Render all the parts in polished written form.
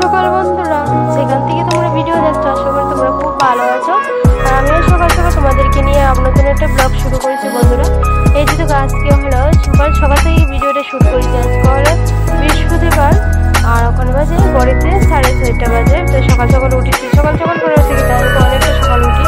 সকাল বন্ধুরা, সেখান থেকে তোমরা ভিডিও দেখছো, আশা করি তোমরা খুব ভালো আছো। আর আমিও সকাল সকাল তোমাদেরকে নিয়ে নতুন একটা ব্লগ শুরু করেছি বন্ধুরা। এই যে তো আজকে হলো সকাল থেকে ভিডিওটা শুরু করেছি। আজকে হলো বৃহস্পতিবার, আর ওখানে বাজে গড়িতে 6:30 বাজে। তো সকাল সকাল উঠেছি, সকাল করে থেকে তাহলে তো অনেকটা সকাল উঠি।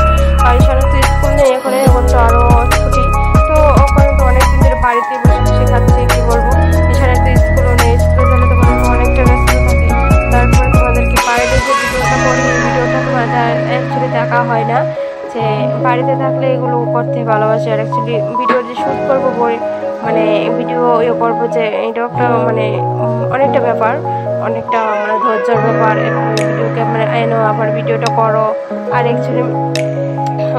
আর এখানে তো স্কুল নেই, এখন তো আরও ছুটি। তো ওখানে তো অনেকদিন ধরে বাড়িতে বসে খাচ্ছে, কি বলবো। এছাড়া তো স্কুলও নেই, স্কুলে গেলে তো অনেকটা ব্যস্ত থাকি। তারপরে তোমাদেরকে বাইরে যে ভিডিওটা করি, ভিডিওটা তোমাদের অ্যাকচুয়ালি দেখা হয় না। যে বাড়িতে থাকলে এগুলো করতে ভালোবাসি। আর অ্যাকচুয়ালি ভিডিও যে শ্যুট করবো মানে ভিডিও করবো, যে এটাও একটা মানে অনেকটা ব্যাপার, অনেকটা মানে ধৈর্যের ব্যাপার। ভিডিও ক্যামেরা এনো, আবার ভিডিওটা করো। আর অ্যাকচুয়ালি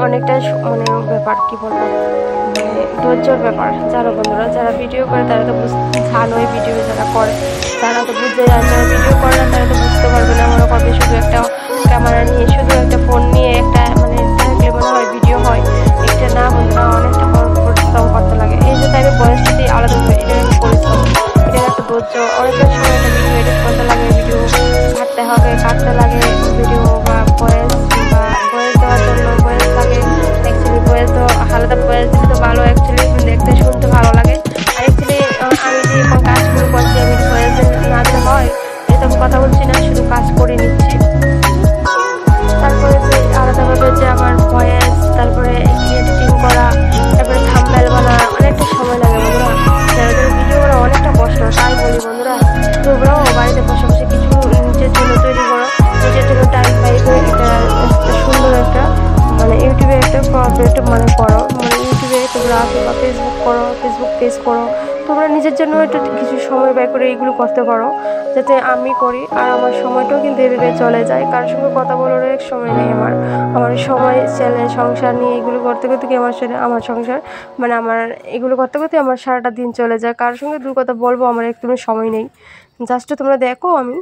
অনেকটা মানে ব্যাপার, কি বলবো, মানে ধৈর্যের ব্যাপার। জানো বন্ধুরা, যারা ভিডিও করে তারা তো জানোই, ভিডিও যারা করে তারা তো বুঝতে যায়। যারা ভিডিও করে না তারা তো বুঝতে পারবে না। মনে করবে শুধু একটা ক্যামেরা নিয়ে, শুধু একটা ফোন নিয়ে একটা মানে থাকলে মনে হয় ভিডিও হয়। একটা না বন্ধুরা, অনেকটা পরিশ্রম করতে লাগে। এই যে তাই আমি বয়সটাতেই আলাদা, এটা একটা পরিশ্রম, এটা একটা ধৈর্য। অনেকটা সময় একটা ভিডিও এডিট করতে লাগে, ভিডিও কাটতে লাগে ভিডিও, বা ভয়েস দেওয়ার জন্য ভয়েস লাগে। অ্যাকচুয়ালি ভয়েস দেওয়া আলাদা, ভয়েস দিতে তো ভালো, অ্যাকচুয়ালি দেখতে শুনতে ভালো লাগে। আর অ্যাকচুয়ালি আমি যে এখন কাজ শুরু করছি, আমি ভয়েস না দিলে হয়, এটা আমি কথা বলছি না, শুধু কাজ করে নিচ্ছি। তারপরে যে আলাদাভাবে যে আবার ভয়েস, তারপরে এডিটিং করা, তারপরে থাম্বনেল বানা, অনেকটা সময় লাগে বন্ধুরা। যারা ভিডিও করা অনেকটা কষ্ট, তাই বলি বন্ধুরা, তোমরাও বাড়িতে বসে বসে কিছু নিজের জন্য তৈরি করো, নিজের জন্য টাইম পাই করে একটা সুন্দর একটা মানে ইউটিউবে একটা প্রজেক্ট মানে করো। মানে ইউটিউবে তোমরা আসো বা ফেসবুক পেজ করো, তোমরা নিজের জন্য একটু কিছু সময় ব্যয় করে এইগুলো করতে পারো, যাতে আমি করি। আর আমার সময়টাও কিন্তু এভাবে চলে যায়, কারোর সঙ্গে কথা বলার এক সময় নেই আমার সময় ছেলে সংসার নিয়ে এগুলো করতে করতে কি আমার সংসার মানে আমার এগুলো করতে করতে আমার সারাটা দিন চলে যায়। কারোর সঙ্গে দু কথা বলবো আমার একদমই সময় নেই। জাস্ট তোমরা দেখো আমি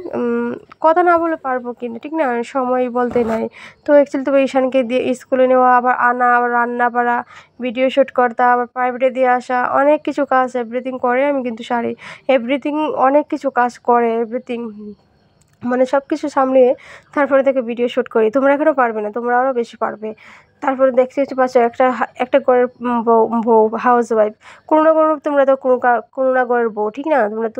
কথা না বলে পারবো কিনা, ঠিক না, সময় বলতে নাই। তো অ্যাকচুয়ালি তো ঈশানকে দিয়ে স্কুলে নেওয়া, আবার আনা, আবার রান্না বাড়া, ভিডিও শ্যুট করতে, আবার প্রাইভেটে দিয়ে আসা, অনেক কিছু কাজ এভরিথিং করে আমি কিন্তু সারি। এভরিথিং অনেক কিছু কাজ করে, এভরিথিং মানে সব কিছু সামলিয়ে তারপরে থেকে ভিডিও শ্যুট করি। তোমরা এখনও পারবে না, তোমরা আরও বেশি পারবে। তারপরে দেখতে পাচ্ছ একটা ঘরের বউ হাউস ওয়াইফ, কোনো না কোনো তোমরা তো কোনো না ঘরের বউ, ঠিক না?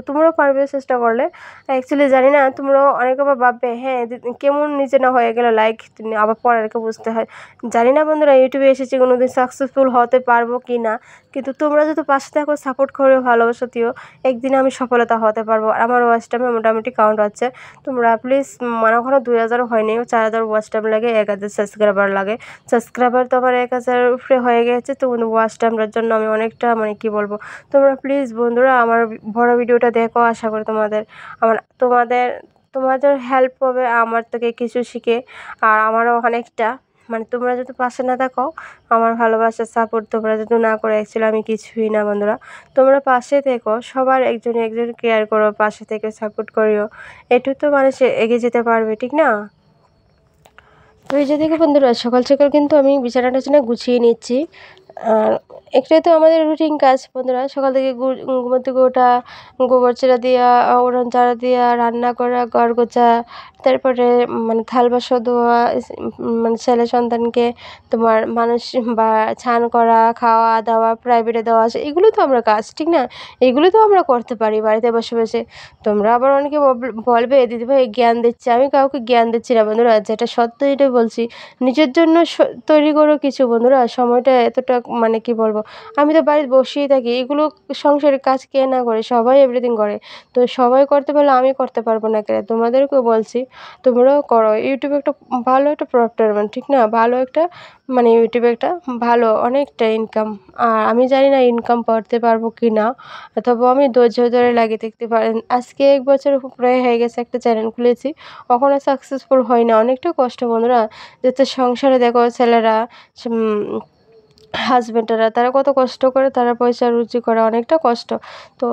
তোমরাও পারবে চেষ্টা করলে। অ্যাকচুয়ালি জানি না তোমরাও অনেকে আবার ভাববে হ্যাঁ কেমন নিচে না হয়ে গেল লাইক আবার পরেরকে বুঝতে হয়। জানি না বন্ধুরা ইউটিউবে এসেছি কোনোদিন সাকসেসফুল হতে পারবো কি না, কিন্তু তোমরা যদি পাশে থাকো সাপোর্ট করে ভালোবাসা দিও, একদিন আমি সফলতা হতে পারবো। আমার ওয়াচ টাইমে মোটামুটি কাউন্ট হচ্ছে। তোমরা প্লিজ মানে ওখানে 2000 হয়নি, 4000 ওয়াচ টাইম লাগে, 1000 সাবস্ক্রাইবার লাগে। সাবস্ক্রাইবার তো আমার 1000 উপরে হয়ে গেছে, তো ওয়াচ টাইমের জন্য আমি অনেকটা মানে কি বলবো। তোমরা প্লিজ বন্ধুরা আমার বড় ভিডিওটা দেখো, আশা করি তোমাদের হেল্প হবে আমার থেকে কিছু শিখে, আর আমারও অনেকটা মানে তোমরা যদি পাশে না থাকো, আমার ভালোবাসার সাপোর্ট তোমরা যদি না করো, অ্যাকচুয়ালি আমি কিছুই না বন্ধুরা। তোমরা পাশে থেকো, সবার একজন কেয়ার করো, পাশে থেকে সাপোর্ট করিও, একটু তো মানুষ এগিয়ে যেতে পারবে, ঠিক না? তো এই যে দেখো বন্ধুরা সকাল সকাল কিন্তু আমি বিছানাটা গুছিয়ে নিচ্ছি। আর একটাই তো আমাদের রুটিন কাজ বন্ধুরা, সকাল থেকে ঘুম থেকে ওঠা, গোবর চারা দেওয়া, উড়ান চারা দেওয়া, রান্না করা, ঘর গোছা, তারপরে মানে থাল বাসন ধোয়া, মানে ছেলে সন্তানকে তোমার মানুষ বা স্নান করা, খাওয়া দাওয়া, প্রাইভেটে দেওয়া আসা, এগুলো তো আমরা কাজ, ঠিক না? এগুলো তো আমরা করতে পারি বাড়িতে বসে বসে। তোমরা আবার অনেকে বলবে দিদিভাই জ্ঞান দিচ্ছে, আমি কাউকে জ্ঞান দিচ্ছি না বন্ধুরা, যেটা সত্য এটাই বলছি। নিজের জন্য তৈরি করো কিছু বন্ধুরা, সময়টা এতটা মানে কি বলবো, আমি তো বাড়িতে বসেই থাকি, এগুলো সংসারের কাজ কে না করে, সবাই এভরিথিং করে। তো সবাই করতে পারলে আমি করতে পারবো না কেন? তোমাদেরকেও বলছি তোমরাও করো। ইউটিউবে একটা ভালো একটা প্ল্যাটফর্ম, ঠিক না? ভালো একটা মানে ইউটিউবে একটা ভালো অনেকটা ইনকাম। আর আমি জানি না ইনকাম করতে পারবো কি না, তবু আমি ধৈর্য ধরে লাগিয়ে দেখতে পারেন। আজকে 1 বছর প্রায় হয়ে গেছে একটা চ্যানেল খুলেছি, কখনো সাকসেসফুল হয় না, অনেকটা কষ্ট বন্ধুরা। যাতে সংসারে দেখো ছেলেরা হাজবেন্ডেরা তারা কত কষ্ট করে, তারা পয়সা রুজি করে, অনেকটা কষ্ট। তো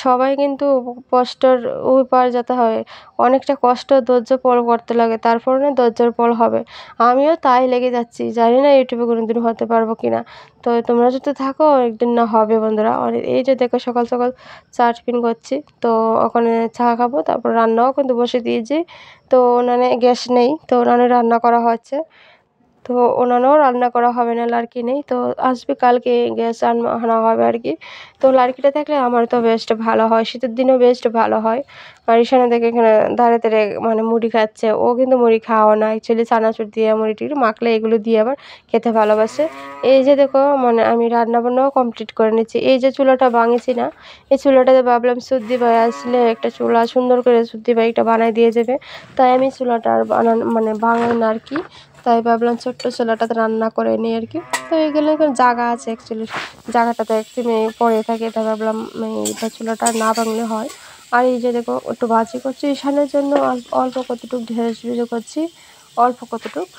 সবাই কিন্তু কষ্টর ওই পার যেতে হয়, অনেকটা কষ্ট ধৈর্য ফল করতে লাগে, তারপর না ধৈর্যের ফল হবে। আমিও তাই লেগে যাচ্ছি, জানি না ইউটিউবে কোনোদিন হতে পারবো কি না। তো তোমরা যদি থাকো একদিন না হবে বন্ধুরা। এই যে দেখো সকাল সকাল চা টিফিন করছি, তো ওখানে চা খাবো, তারপর রান্নাও কিন্তু বসে দিয়েছি। তো উনানে গ্যাস নেই, তো উনানে রান্না করা হচ্ছে। তো উনানেও রান্না করা হবে না, লাড়কি নেই, তো আসবে কালকে গ্যাস আনা হবে আর কি। তো লাড়কিটা থাকলে আমার তো বেস্ট ভালো হয়, শীতের দিনেও বেস্ট ভালো হয়। আর ঈশানে দেখে এখানে দাঁড়িয়ে দাঁড়িয়ে মানে মুড়ি খাচ্ছে, ও কিন্তু মুড়ি খাওয়া না, অ্যাকচুয়ালি চানাচুর দিয়ে মুড়ি টুড়ি মাখলে এগুলো দিয়ে আবার খেতে ভালোবাসে। এই যে দেখো মানে আমি রান্না বান্নাও কমপ্লিট করে নিচ্ছি। এই যে চুলাটা ভাঙেছি না, এই চুলাটাতে ভাবলাম সুদ্দি ভাই আসলে একটা চুলা সুন্দর করে সুদ্দি ভাই একটা বানাই দিয়ে যাবে, তাই আমি চুলাটা আর মানে ভাঙাই না আর কি। তাই ভাবলাম ছোট্ট চুলাটাতে রান্না করে নিই আর কি। তো এগুলো এখানে জায়গা আছে, অ্যাকচুয়ালি জায়গাটাতে একদম পড়ে থাকে, তাই ভাবলাম এটা চুলাটা না ভাঙলে হয়। আর এই যে দেখো একটু ভাজি করছি ঈশানের জন্য, অল্প কতটুকু ঢেঁড়স ভিজে করছি, অল্প কতটুক।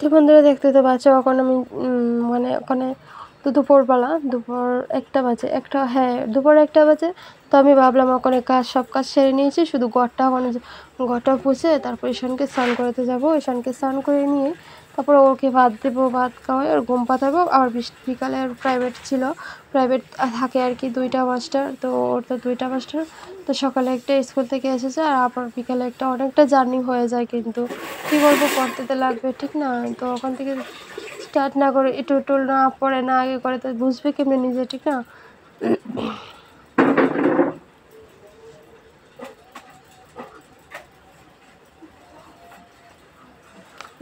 তো বন্ধুরা দেখতে তো পাচ্ছ এখন আমি মানে ওখানে তো দুপুরবেলা, দুপুর 1টা বাজে, হ্যাঁ দুপুর 1টা বাজে। তো আমি ভাবলাম ওখানে সব কাজ সেরে নিয়েছি, শুধু ঘরটা পুছে তারপর ঈশানকে স্নান করাতে যাবো। ঈশানকে স্নান করে নিয়ে তারপর ওকে ভাত দেবো, ভাত খাওয়াই আর ঘুম পাতাবো। আবার বিকালে আর প্রাইভেট ছিল, প্রাইভেট থাকে আর কি 2টা মাস্টার, তো ওর তো 2টা মাস্টার। তো সকালে একটা স্কুল থেকে এসেছে, আর আবার বিকালে একটা, অনেকটা জার্নি হয়ে যায়, কিন্তু কী বলবো পড়তে তো লাগবে, ঠিক না? তো ওখান থেকে স্টার্ট না করে একটু না পড়ে না আগে করে তো বুঝবে কেমনি নিজে, ঠিক না?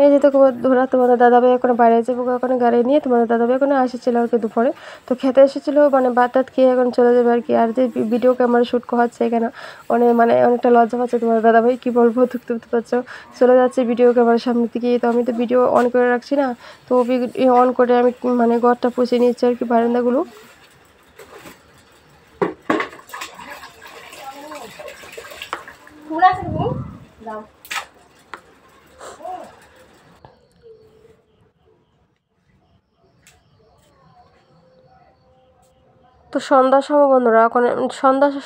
এই যে তো ধরা তোমাদের দাদাভাই এখন বাইরে যাবো, ওখানে গাড়ি নিয়ে তোমাদের দাদাভাই ওখানে এসেছিলো আর কি দুপুরে। তো খেতে এসেছিলো, মানে ভাত টাত খেয়ে এখন চলে যাবে আর কি। আর যে ভিডিও ক্যামেরা শ্যুট করাচ্ছে এখানে অনেকটা লজ্জা পাচ্ছে তোমাদের দাদাভাই, কী বলবো দেখতে পাচ্ছ চলে যাচ্ছে ভিডিও ক্যামেরার সামনে থেকে। তো আমি তো ভিডিও অন করে রাখছি না, তো অন করে আমি মানে ঘরটা পুষে নিচ্ছি আর কি, বারান্দাগুলো। তো তো সন্ধ্যার সময় বন্ধুরা এখন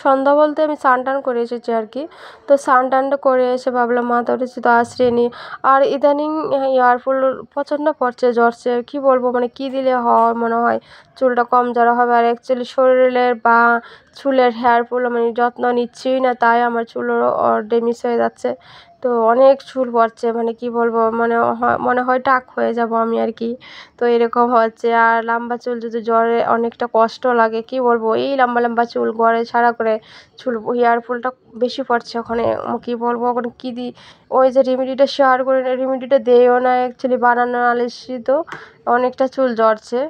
সন্ধ্যা বলতে আমি স্নান টান করে এসেছি আর কি। তো স্নান টানটা করে এসে ভাবলাম মাথা উঠেছি তো আশ্রয় নিই। আর ইদানিং ইয়ারফল প্রচণ্ড পড়ছে জ্বরছে, কি বলবো মানে কি দিলে হয় মনে হয় চুলটা কম জড়া হবে। আর অ্যাকচুয়ালি শরীরের বা চুলের হেয়ারফল মানে যত্ন নিচ্ছিই না, তাই আমার চুলও ড্যামেজ হয়ে যাচ্ছে। তো অনেক চুল পড়ছে মানে কি বলবো মনে হয় টাক হয়ে যাব আমি আর কি। তো এরকম হচ্ছে। আর লম্বা চুল যদি জ্বরে অনেকটা কষ্ট লাগে, কি বলবো এই লম্বা লম্বা চুল গড়ে ছাড়া করে চুল হেয়ার ফলটা বেশি পড়ছে ওখানে। কি বলবো এখন কী দিই, ওই যে রেমেডিটা শেয়ার করে রেমেডিটা দেয়ও না অ্যাকচুয়ালি বানানো আলিসি, তো অনেকটা চুল ঝরছে।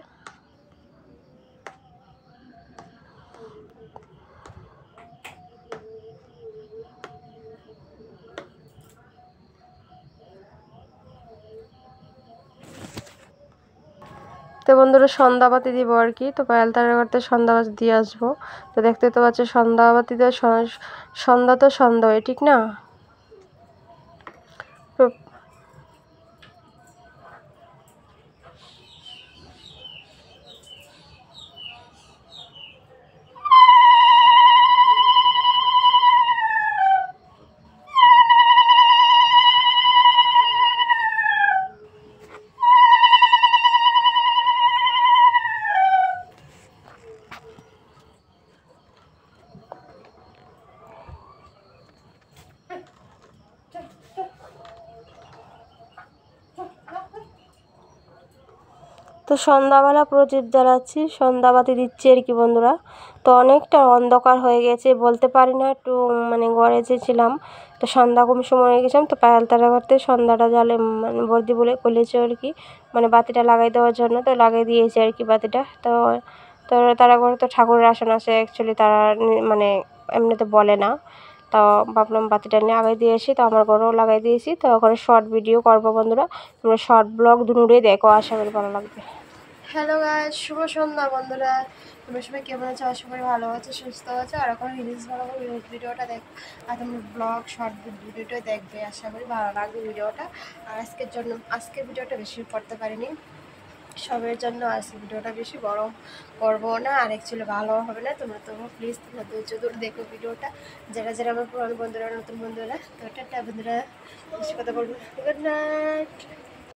তো বন্ধুরা সন্ধ্যাবাতি দিব আর কি, তো পায়েলতারা করতে সন্ধ্যাবাতি দিয়ে আসবো। তো দেখতে তো পাচ্ছি সন্ধ্যাবাতিতে সন্ধ্যা তো সন্ধ্যা হয় ঠিক না। তো তো সন্ধ্যাবেলা প্রদীপ জ্বালাচ্ছি, সন্ধ্যাবাতি দিচ্ছি আর কি বন্ধুরা। তো অনেকটা অন্ধকার হয়ে গেছে বলতে পারি না, একটু মানে ঘরে ছিলাম। তো সন্ধ্যা কম সময় হয়ে গেছিলাম, তো পায়েলতারা করতে সন্ধ্যাটা জ্বালে মানে বর্দি বলেছে আর কি, মানে বাতিটা লাগাই দেওয়ার জন্য। তো লাগিয়ে দিয়েছে আর কি বাতিটা। তো তো তারা করে তো ঠাকুরের আসন আছে অ্যাকচুয়ালি তারা মানে এমনিতে বলে না। তো ভাবলাম বাতিটা নিয়ে আগাই দিয়ে এসি, তো আমার ঘরেও লাগাই দিয়েছি। তো ওখানে শর্ট ভিডিও করবো বন্ধুরা, তোমরা শর্ট ব্লগ দুটোই দেখো, আশা করি ভালো লাগবে। হ্যালো গাইস, শুভ সন্ধ্যা বন্ধুরা। তোমরা সবাই কেমন আছো? আশা করি ভালো আছো, সুস্থ আছো। আর এখন রিলস বানাবো, রিলস ভিডিওটা দেখ আর তোমরা ব্লগ শর্ট ভিডিওটাই দেখবে, আশা করি ভালো লাগবে ভিডিওটা। আর আজকের ভিডিওটা বেশি করতে পারিনি সবের জন্য, আজকের ভিডিওটা বেশি বড় করবো না আর অ্যাকচুয়ালি ভালো হবে না। তোমরা প্লিজ তোমরা ধৈর্য ধরে দেখো ভিডিওটা, যারা আমার পুরানো বন্ধুরা নতুন বন্ধুরা। তো টাটা বন্ধুরা, বেশি কথা বলবো, গুড নাইট।